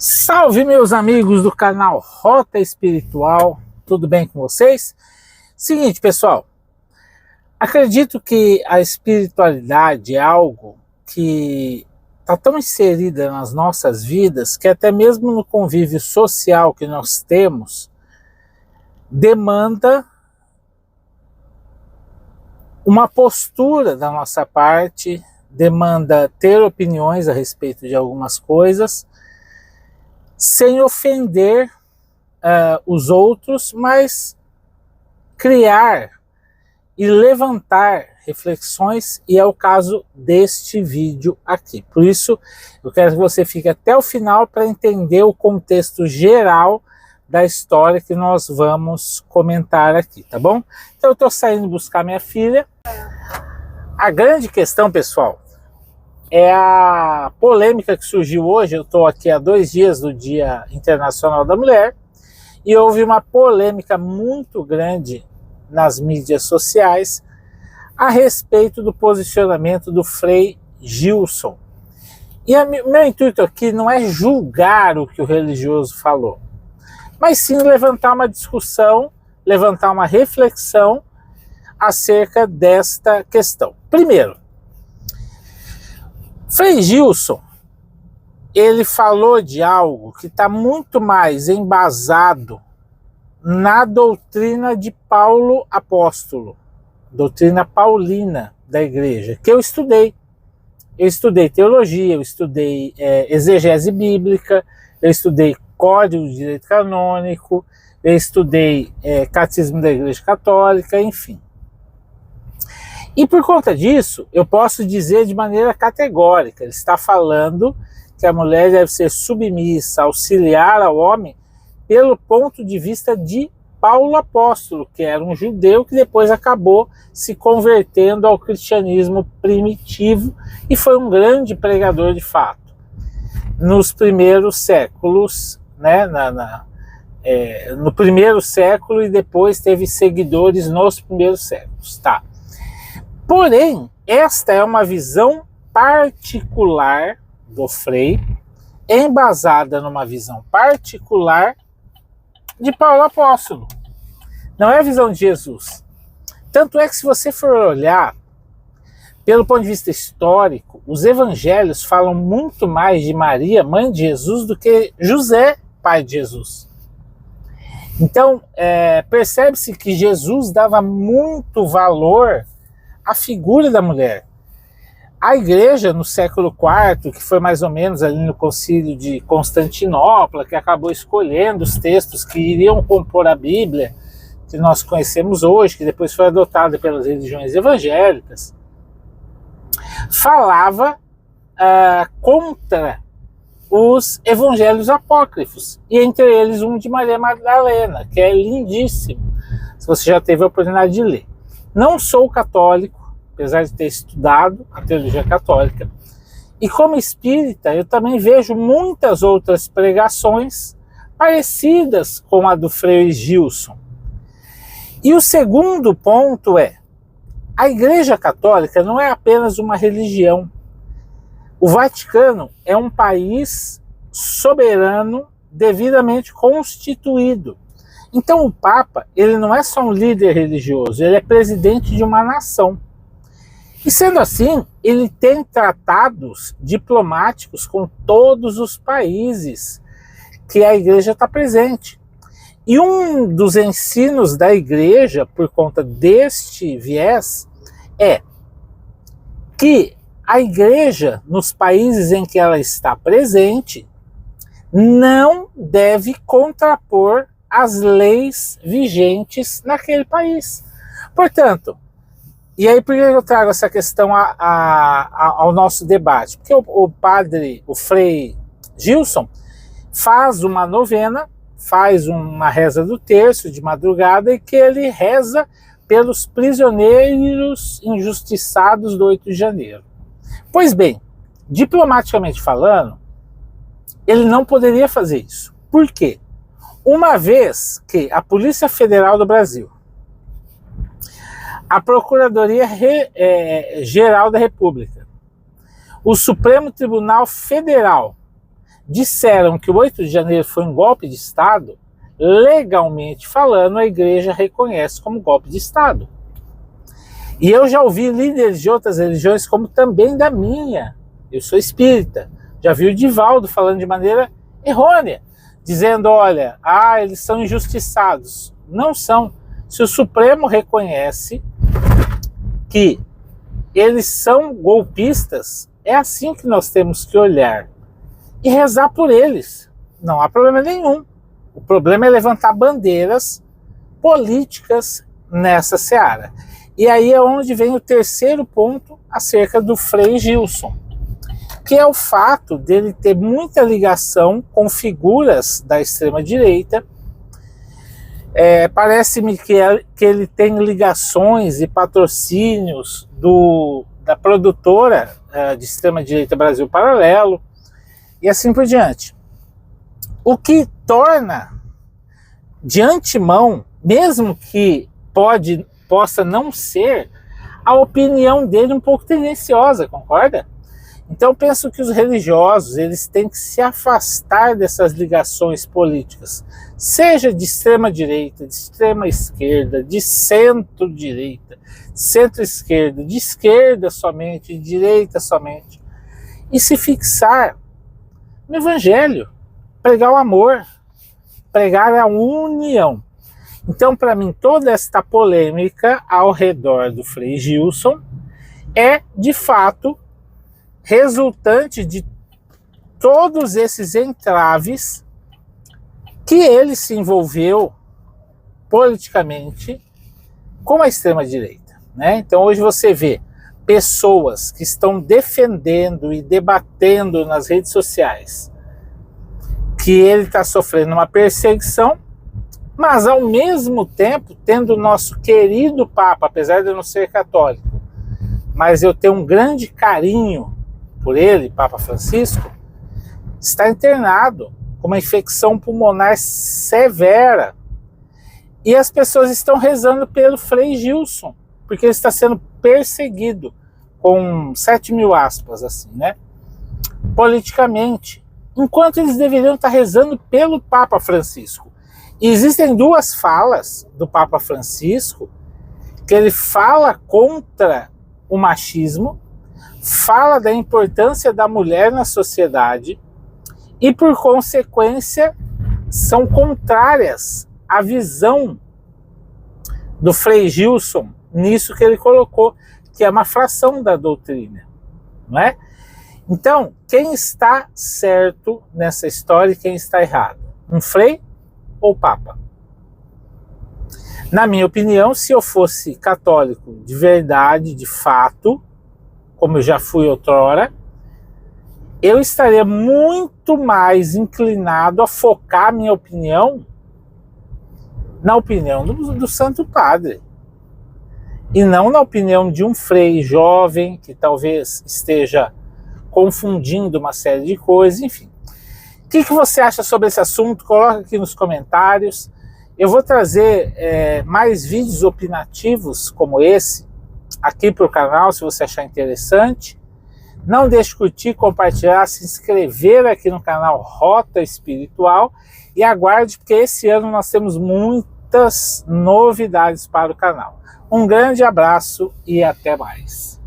Salve, meus amigos do canal Rota Espiritual, tudo bem com vocês? Seguinte, pessoal, acredito que a espiritualidade é algo que está tão inserida nas nossas vidas que até mesmo no convívio social que nós temos, demanda uma postura da nossa parte, demanda ter opiniões a respeito de algumas coisas, sem ofender os outros, mas criar e levantar reflexões, e é o caso deste vídeo aqui. Por isso, eu quero que você fique até o final para entender o contexto geral da história que nós vamos comentar aqui, tá bom? Então eu estou saindo buscar minha filha. A grande questão, pessoal, é a polêmica que surgiu hoje. Eu estou aqui há 2 dias do Dia Internacional da Mulher e houve uma polêmica muito grande nas mídias sociais a respeito do posicionamento do Frei Gilson. E meu intuito aqui não é julgar o que o religioso falou, mas sim levantar uma discussão, levantar uma reflexão acerca desta questão. Primeiro, Frei Gilson, ele falou de algo que está muito mais embasado na doutrina de Paulo Apóstolo, doutrina paulina da igreja, que eu estudei. Eu estudei teologia, eu estudei exegese bíblica, eu estudei Código de Direito Canônico, eu estudei Catecismo da Igreja Católica, enfim. E por conta disso, eu posso dizer de maneira categórica, ele está falando que a mulher deve ser submissa, auxiliar ao homem, pelo ponto de vista de Paulo Apóstolo, que era um judeu que depois acabou se convertendo ao cristianismo primitivo e foi um grande pregador de fato. Nos primeiros séculos, né, no primeiro século, e depois teve seguidores nos primeiros séculos, tá? Porém, esta é uma visão particular do Frei, embasada numa visão particular de Paulo Apóstolo. Não é a visão de Jesus. Tanto é que, se você for olhar pelo ponto de vista histórico, os evangelhos falam muito mais de Maria, mãe de Jesus, do que José, pai de Jesus. Então, percebe-se que Jesus dava muito valor a figura da mulher. A igreja, no século IV, que foi mais ou menos ali no concílio de Constantinopla, que acabou escolhendo os textos que iriam compor a Bíblia, que nós conhecemos hoje, que depois foi adotada pelas religiões evangélicas, falava contra os evangelhos apócrifos, e entre eles um de Maria Madalena, que é lindíssimo, se você já teve a oportunidade de ler. Não sou católico, apesar de ter estudado a teologia católica, e como espírita eu também vejo muitas outras pregações parecidas com a do Frei Gilson. E o segundo ponto é, a Igreja Católica não é apenas uma religião. O Vaticano é um país soberano, devidamente constituído. Então o Papa, ele não é só um líder religioso, ele é presidente de uma nação. E sendo assim, ele tem tratados diplomáticos com todos os países que a igreja está presente. E um dos ensinos da igreja, por conta deste viés, é que a igreja, nos países em que ela está presente, não deve contrapor as leis vigentes naquele país. Portanto, e aí por que eu trago essa questão ao nosso debate? Porque o Frei Gilson faz uma novena, faz uma reza do terço de madrugada, e que ele reza pelos prisioneiros injustiçados do 8 de janeiro. Pois bem, diplomaticamente falando, ele não poderia fazer isso. Por quê? Uma vez que a Polícia Federal do Brasil, a Procuradoria Geral da República, o Supremo Tribunal Federal disseram que o 8 de janeiro foi um golpe de Estado, legalmente falando, a igreja reconhece como golpe de Estado. E eu já ouvi líderes de outras religiões, como também da minha, eu sou espírita, já vi o Divaldo falando de maneira errônea, dizendo, olha, eles são injustiçados. Não são. Se o Supremo reconhece que eles são golpistas, é assim que nós temos que olhar e rezar por eles. Não há problema nenhum. O problema é levantar bandeiras políticas nessa seara. E aí é onde vem o terceiro ponto acerca do Frei Gilson, que é o fato dele ter muita ligação com figuras da extrema-direita. Parece-me que ele tem ligações e patrocínios da produtora de extrema-direita Brasil Paralelo, e assim por diante. O que torna, de antemão, mesmo que possa não ser, a opinião dele um pouco tendenciosa, concorda? Então eu penso que os religiosos, eles têm que se afastar dessas ligações políticas, seja de extrema direita, de extrema esquerda, de centro-direita, centro-esquerda, de esquerda somente, de direita somente, e se fixar no Evangelho, pregar o amor, pregar a união. Então, para mim, toda esta polêmica ao redor do Frei Gilson é, de fato, resultante de todos esses entraves que ele se envolveu politicamente com a extrema-direita, né? Então, hoje você vê pessoas que estão defendendo e debatendo nas redes sociais que ele está sofrendo uma perseguição, mas ao mesmo tempo tendo o nosso querido Papa, apesar de eu não ser católico, mas eu tenho um grande carinho por ele, Papa Francisco, está internado com uma infecção pulmonar severa. E as pessoas estão rezando pelo Frei Gilson, porque ele está sendo perseguido, com 7.000 aspas, assim, né? Politicamente. Enquanto eles deveriam estar rezando pelo Papa Francisco. E existem duas falas do Papa Francisco, que ele fala contra o machismo, fala da importância da mulher na sociedade e, por consequência, são contrárias à visão do Frei Gilson nisso que ele colocou, que é uma fração da doutrina, não é? Então, quem está certo nessa história e quem está errado? Um frei ou papa? Na minha opinião, se eu fosse católico de verdade, de fato, como eu já fui outrora, eu estaria muito mais inclinado a focar minha opinião na opinião do Santo Padre, e não na opinião de um frei jovem que talvez esteja confundindo uma série de coisas, enfim. O que você acha sobre esse assunto? Coloca aqui nos comentários. Eu vou trazer mais vídeos opinativos como esse aqui para o canal, se você achar interessante. Não deixe de curtir, compartilhar, se inscrever aqui no canal Rota Espiritual e aguarde, porque esse ano nós temos muitas novidades para o canal. Um grande abraço e até mais.